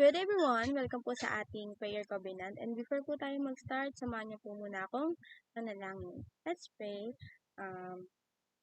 Good everyone! Welcome po sa ating prayer covenant. And before po tayo mag-start, samahan niyo po muna akong manalangin. Let's pray.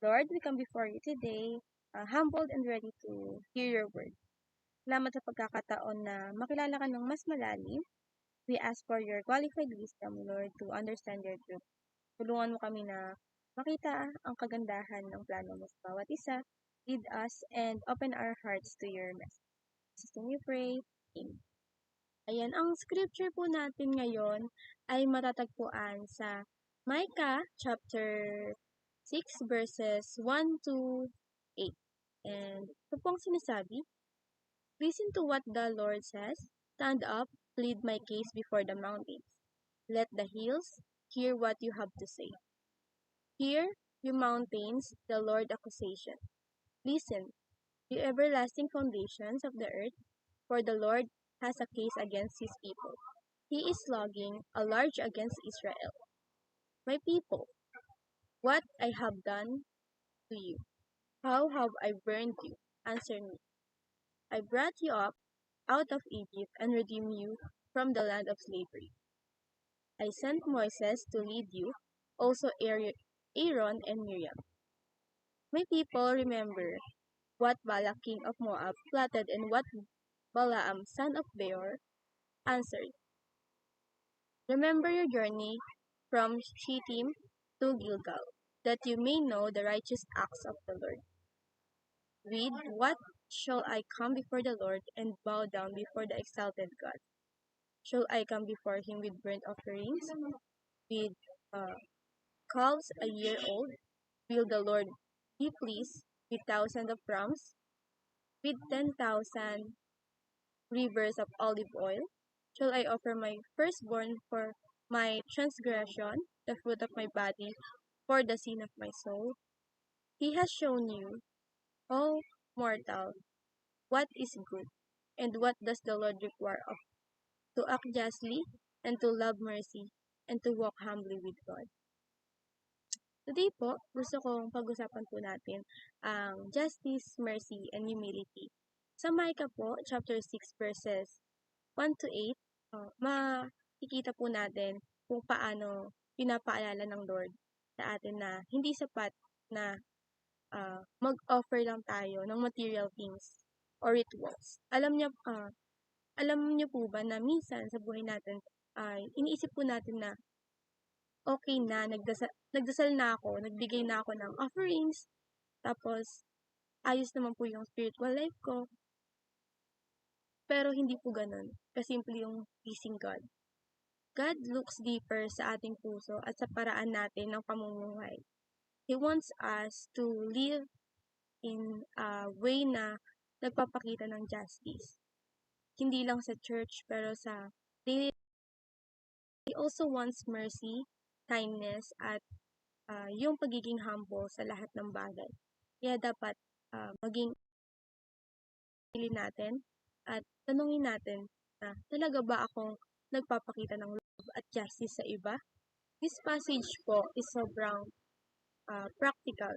Lord, we come before you today, humbled and ready to hear your word. Salamat sa pagkakataon na makilala ka ng mas malalim. We ask for your qualified wisdom, Lord, to understand your truth. Tulungan mo kami na makita ang kagandahan ng plano mo sa bawat isa. Lead us and open our hearts to your message. In you pray. Amen. Ayan, ang scripture po natin ngayon ay matatagpuan sa Micah chapter 6 verses 1 to 8. And ito po ang sinasabi, "Listen to what the Lord says. Stand up, plead my case before the mountains. Let the hills hear what you have to say. Hear, you mountains, the Lord's accusation. Listen, you everlasting foundations of the earth, for the Lord has a case against his people. He is logging a large against Israel. My people, what I have done to you? How have I burned you? Answer me. I brought you up out of Egypt and redeemed you from the land of slavery. I sent Moses to lead you, also Aaron and Miriam. My people, remember what Balak king of Moab plotted and what Balaam son of Beor answered. Remember your journey from Shittim to Gilgal, that you may know the righteous acts of the Lord. With what shall I come before the Lord and bow down before the exalted God? Shall I come before him with burnt offerings, with calves a year old? Will the Lord be pleased with thousands of rams, with 10,000 rivers of olive oil? Shall I offer my firstborn for my transgression, the fruit of my body, for the sin of my soul? He has shown you, O mortal, what is good, and what does the Lord require of to act justly, and to love mercy, and to walk humbly with God." Today po, gusto kong pag-usapan po natin ang justice, mercy, and humility. Sa Micah po, chapter 6, verses 1 to 8, makikita po natin kung paano pinapaalala ng Lord sa atin na hindi sapat na mag-offer lang tayo ng material things or rituals. Alam niyo po ba na minsan sa buhay natin ay iniisip po natin na okay na, nagdasal na ako, nagbigay na ako ng offerings, tapos ayos naman po yung spiritual life ko. Pero hindi po ganun. Kasimple yung pleasing God. God looks deeper sa ating puso at sa paraan natin ng pamumuhay. He wants us to live in a way na nagpapakita ng justice. Hindi lang sa church, pero sa daily life. He also wants mercy, kindness, at yung pagiging humble sa lahat ng bagay. Kaya dapat maging natin at tanungin natin na talaga ba akong nagpapakita ng love at justice sa iba? This passage po is sobrang practical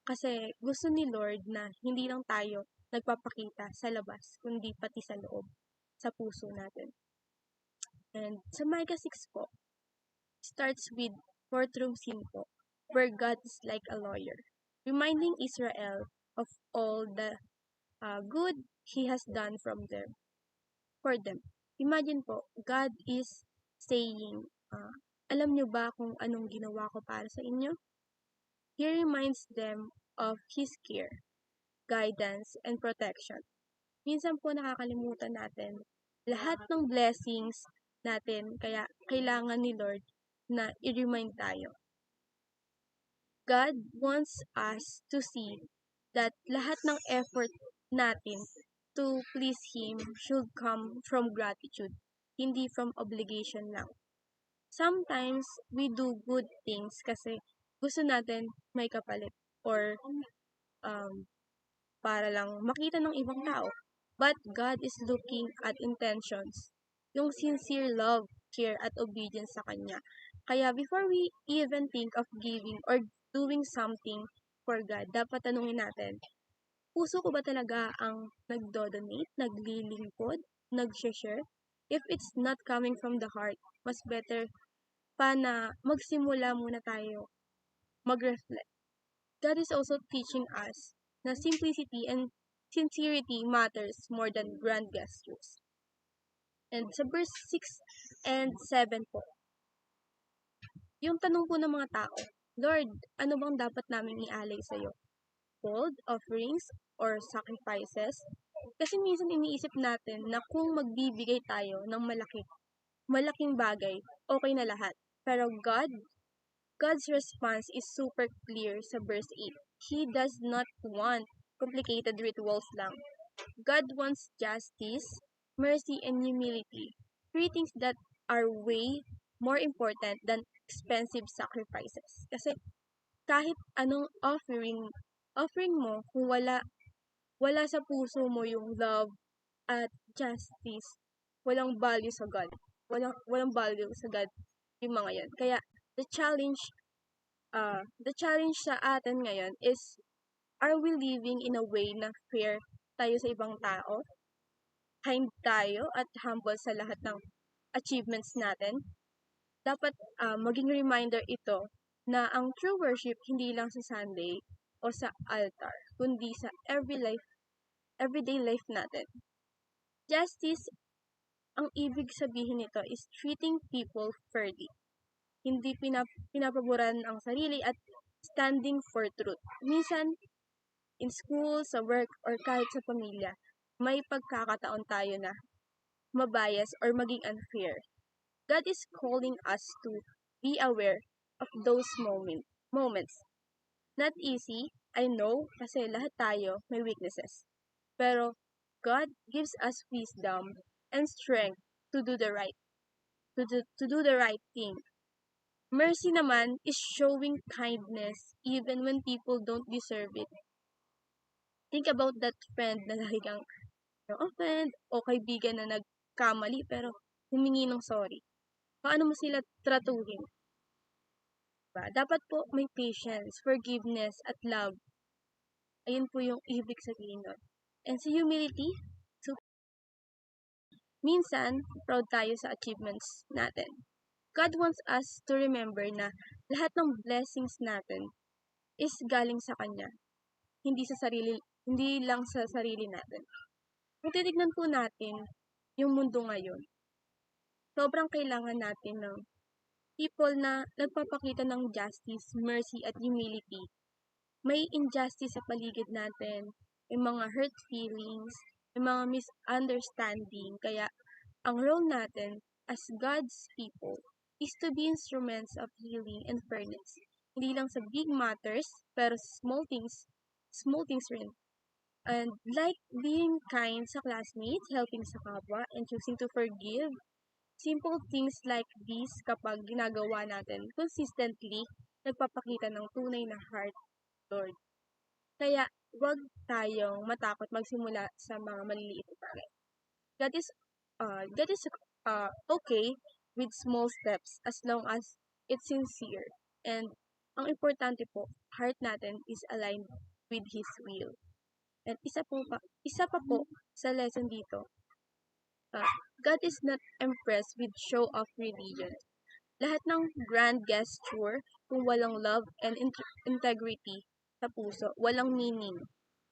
kasi gusto ni Lord na hindi lang tayo nagpapakita sa labas, kundi pati sa loob, sa puso natin. And sa Micah 6 po, starts with courtroom scene po, where God is like a lawyer, reminding Israel of all the good He has done for them. Imagine po, God is saying, alam nyo ba kung anong ginawa ko para sa inyo? He reminds them of His care, guidance, and protection. Minsan po nakakalimutan natin lahat ng blessings natin, kaya kailangan ni Lord na i-remind tayo. God wants us to see that lahat ng effort natin to please Him should come from gratitude, hindi from obligation lang. Sometimes, we do good things kasi gusto natin may kapalit or para lang makita ng ibang tao. But God is looking at intentions, yung sincere love, care, at obedience sa Kanya. Kaya before we even think of giving or doing something for God, dapat tanungin natin, puso ko ba talaga ang nagdo-donate, naglilingkod, nag-share, if it's not coming from the heart, mas better pa na magsimula muna tayo mag-reflect. God is also teaching us na simplicity and sincerity matters more than grand gestures. And sa verse 6 and 7 po, yung tanong po ng mga tao, Lord, ano bang dapat naming ialay sa iyo? Gold, offerings, or sacrifices? Kasi minsan iniisip natin na kung magbibigay tayo ng malaking bagay, okay na lahat. Pero God's response is super clear sa verse 8. He does not want complicated rituals lang. God wants justice, mercy, and humility. Three things that are way more important than expensive sacrifices. Kasi kahit anong offering mo, kung wala sa puso mo yung love at justice, walang value sa God. Walang value sa God yung mga yan. Kaya the challenge sa atin ngayon is, are we living in a way na fair tayo sa ibang tao? Kind tayo at humble sa lahat ng achievements natin? Dapat maging reminder ito na ang true worship hindi lang sa Sunday o sa altar, kundi sa everyday life natin. Justice, ang ibig sabihin nito is treating people fairly. Hindi pinapaboran ang sarili at standing for truth. Minsan, in school, sa work, or kahit sa pamilya, may pagkakataon tayo na mabias or maging unfair. God is calling us to be aware of those moments. Not easy, I know, kasi lahat tayo may weaknesses. Pero God gives us wisdom and strength to do the right thing. Mercy naman is showing kindness even when people don't deserve it. Think about that friend na lagi kang offend o kaibigan na nagkamali pero humingi ng sorry. Paano mo sila tratuhin? Diba? Dapat po may patience, forgiveness, at love. Ayun po yung ibig sabihin nun. And sa humility, so, minsan, proud tayo sa achievements natin. God wants us to remember na lahat ng blessings natin is galing sa Kanya. Hindi lang sa sarili natin. Kung titignan po natin yung mundo ngayon, sobrang kailangan natin ng people na nagpapakita ng justice, mercy, at humility. May injustice sa paligid natin, may mga hurt feelings, may mga misunderstanding. Kaya ang role natin as God's people is to be instruments of healing and fairness. Hindi lang sa big matters, pero small things rin. And like being kind sa classmates, helping sa kapwa, and choosing to forgive, simple things like these kapag ginagawa natin consistently, nagpapakita ng tunay na heart, Lord. Kaya wag tayong matakot magsimula sa mga maliliit na bagay. God is okay with small steps as long as it's sincere. And ang importante po, heart natin is aligned with His will. And isa pa po sa lesson dito, God is not impressed with show-off religion. Lahat ng grand gesture, kung walang love and integrity sa puso, walang meaning.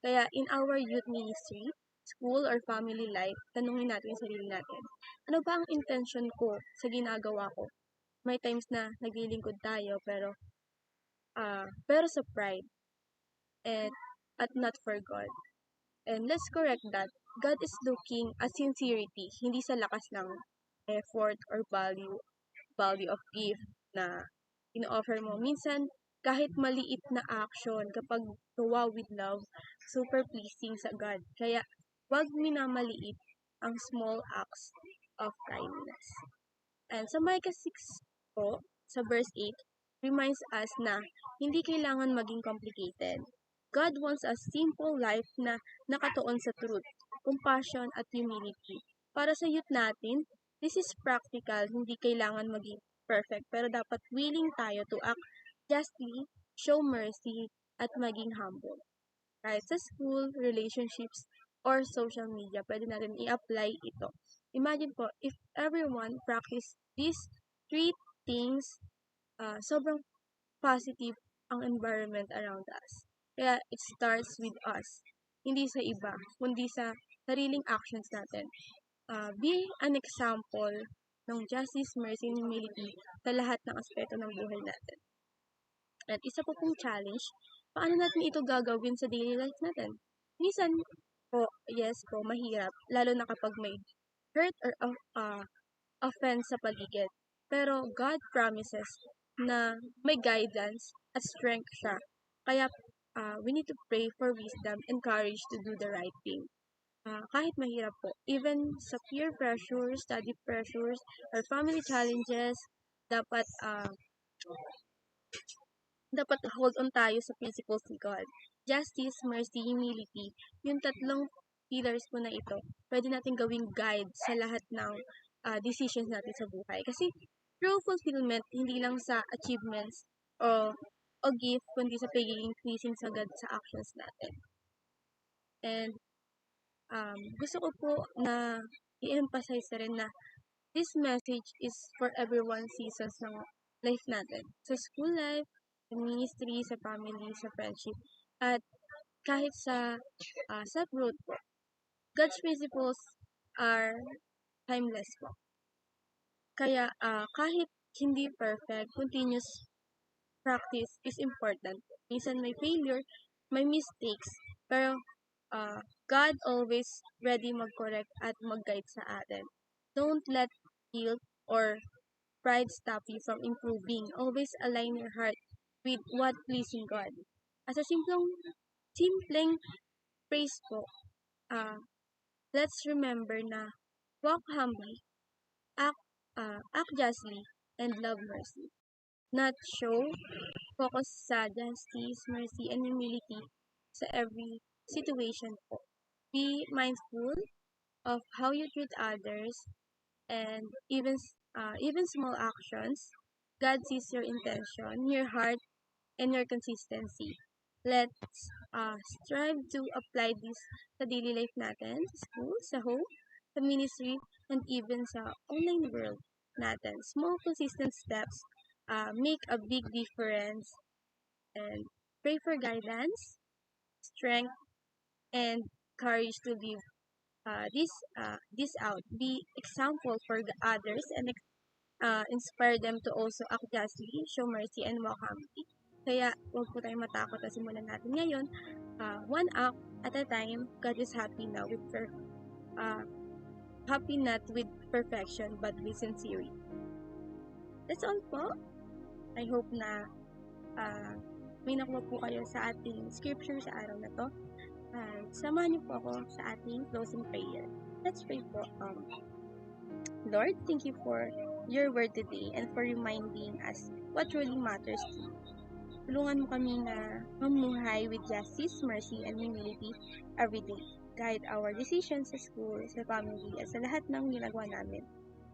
Kaya in our youth ministry, school or family life, tanungin natin yung sarili natin. Ano ba ang intention ko sa ginagawa ko? May times na naglilingkod tayo pero sa pride at not for God. And let's correct that. God is looking at sincerity, hindi sa lakas ng effort or value of gift na ino-offer mo. Minsan, kahit maliit na action, kapag gawa with love, super pleasing sa God. Kaya, wag minamaliit ang small acts of kindness. And sa Micah 6 po, sa verse 8, reminds us na hindi kailangan maging complicated. God wants a simple life na nakatuon sa truth, compassion, at humility. Para sa youth natin, this is practical, hindi kailangan maging perfect, pero dapat willing tayo to act justly, show mercy, at maging humble. Kahit sa school, relationships, or social media, pwede natin i-apply ito. imagine po, if everyone practice these three things, sobrang positive ang environment around us. Kaya it starts with us. Hindi sa iba, kundi sa sariling actions natin. Be an example ng justice, mercy, and humility sa lahat ng aspeto ng buhay natin. At isa po pong challenge, paano natin ito gagawin sa daily life natin? Minsan po, yes po, mahirap, lalo na kapag may hurt or offense sa paligid. Pero God promises na may guidance at strength siya. Kaya we need to pray for wisdom and courage to do the right thing. Kahit mahirap po, even sa peer pressures, study pressures, or family challenges, dapat dapat hold on tayo sa principles ni God. Justice, mercy, humility, yung tatlong pillars po na ito, pwede natin gawing guide sa lahat ng decisions natin sa buhay. Kasi true fulfillment, hindi lang sa achievements o gift, kundi sa pagiging pleasing sa God sa actions natin. And gusto ko po na i-emphasize na rin na this message is for everyone's seasons ng life natin. Sa school life, sa ministry, sa family, sa friendship, at kahit sa self-growth po. God's principles are timeless po. Kaya kahit hindi perfect, continuous practice is important. Minsan may failure, may mistakes, pero God always ready mag-correct at mag-guide sa atin. Don't let guilt or pride stop you from improving. Always align your heart with what pleasing God. As a simpleng praise po, let's remember na walk humbly, act, act justly, and love mercy. Not show, focus sa justice, mercy, and humility sa every situation po. Be mindful of how you treat others and even small actions. God sees your intention, your heart, and your consistency. Let's strive to apply this sa daily life natin, sa school, sa home, sa ministry, and even sa online world natin. Small consistent steps make a big difference, and pray for guidance, strength, and courage to live this out. Be example for the others and inspire them to also act justly, show mercy, and walk humbly. Kaya huwag po tayong matakot na simulan natin ngayon. One act at a time. God is happy now with happy not with perfection but with sincerity. That's all po. I hope na may nakuha po kayo sa ating scripture sa araw na to. Samahan niyo po ako sa ating closing prayer. Let's pray po. Lord, thank you for your word today and for reminding us what truly matters to you. Tulungan mo kami na mamuhay with justice, mercy, and humility every day. Guide our decisions sa school, sa family, at sa lahat ng ginagawa namin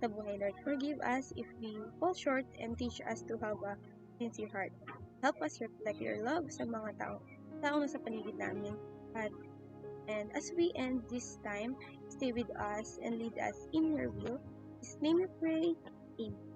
sa buhay, Lord. Forgive us if we fall short and teach us to have a sincere heart. Help us reflect your love sa mga tao na sa paligid namin. And as we end this time, stay with us and lead us in your will. In His name we pray. Amen.